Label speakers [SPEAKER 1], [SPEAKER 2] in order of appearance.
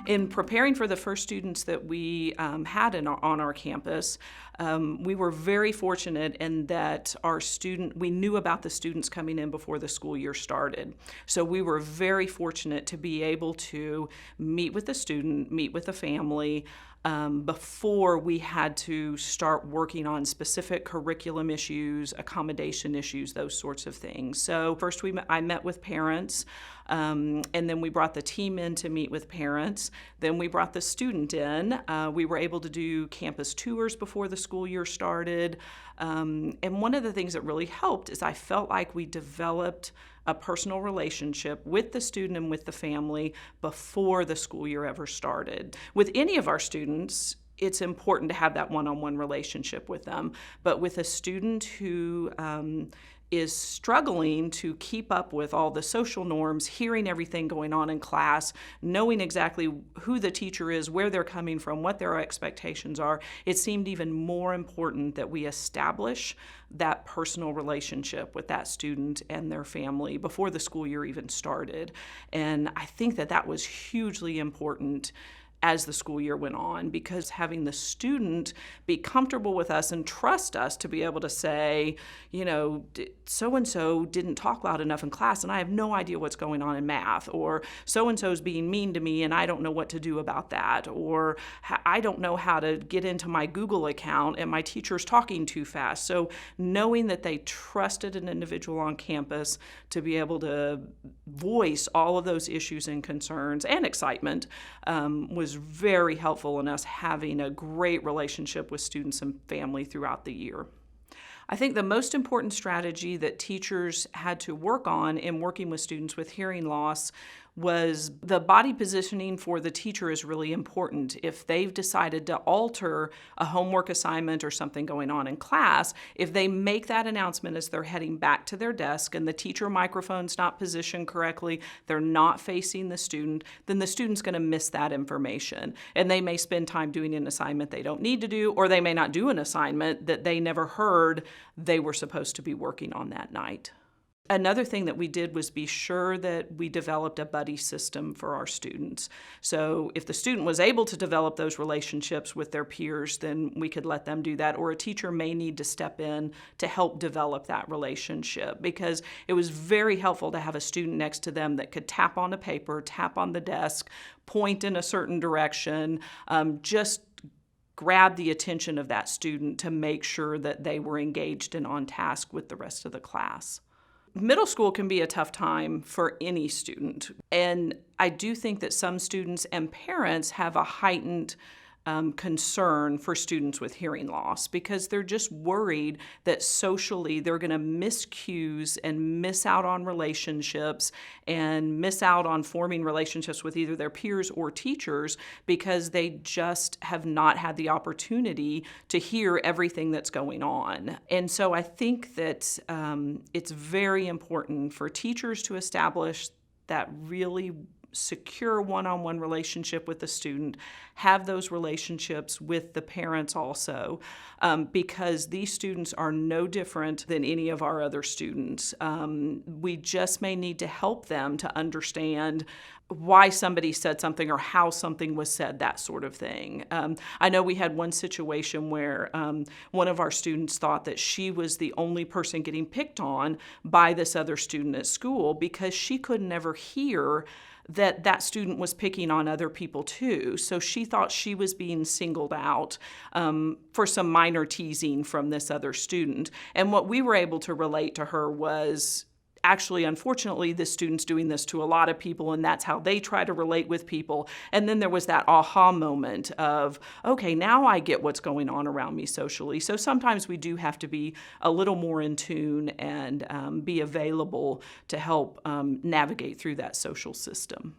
[SPEAKER 1] In preparing for the first students that we had on our campus, we were very fortunate in that we knew about the students coming in before the school year started. So we were very fortunate to be able to meet with the student, meet with the family, before we had to start working on specific curriculum issues, accommodation issues, those sorts of things. So first I met with parents, and then we brought the team in to meet with parents. Then we brought the student in. We were able to do campus tours before the school year started. And one of the things that really helped is I felt like we developed a personal relationship with the student and with the family before the school year ever started. With any of our students, it's important to have that one-on-one relationship with them. But with a student who is struggling to keep up with all the social norms, hearing everything going on in class, knowing exactly who the teacher is, where they're coming from, what their expectations are, it seemed even more important that we establish that personal relationship with that student and their family before the school year even started. And I think that that was hugely important as the school year went on, because having the student be comfortable with us and trust us to be able to say, so-and-so didn't talk loud enough in class and I have no idea what's going on in math, or so-and-so's being mean to me and I don't know what to do about that, or I don't know how to get into my Google account and my teacher's talking too fast. So knowing that they trusted an individual on campus to be able to voice all of those issues and concerns and excitement was very helpful in us having a great relationship with students and family throughout the year. I think the most important strategy that teachers had to work on in working with students with hearing loss was the body positioning for the teacher is really important. If they've decided to alter a homework assignment or something going on in class, if they make that announcement as they're heading back to their desk and the teacher microphone's not positioned correctly, they're not facing the student, then the student's going to miss that information. And they may spend time doing an assignment they don't need to do, or they may not do an assignment that they never heard they were supposed to be working on that night. Another thing that we did was be sure that we developed a buddy system for our students. So if the student was able to develop those relationships with their peers, then we could let them do that. Or a teacher may need to step in to help develop that relationship, because it was very helpful to have a student next to them that could tap on a paper, tap on the desk, point in a certain direction, just grab the attention of that student to make sure that they were engaged and on task with the rest of the class. Middle school can be a tough time for any student, and I do think that some students and parents have a heightened concern for students with hearing loss, because they're just worried that socially they're going to miss cues and miss out on relationships and miss out on forming relationships with either their peers or teachers, because they just have not had the opportunity to hear everything that's going on. And so I think that it's very important for teachers to establish that really secure one-on-one relationship with the student, have those relationships with the parents also, because these students are no different than any of our other students. We just may need to help them to understand why somebody said something or how something was said, that sort of thing. I know we had one situation where one of our students thought that she was the only person getting picked on by this other student at school, because she could never hear that student was picking on other people too. So she thought she was being singled out for some minor teasing from this other student. And what we were able to relate to her was, actually, unfortunately, this student's doing this to a lot of people, and that's how they try to relate with people. And then there was that aha moment of, okay, now I get what's going on around me socially. So sometimes we do have to be a little more in tune and be available to help navigate through that social system.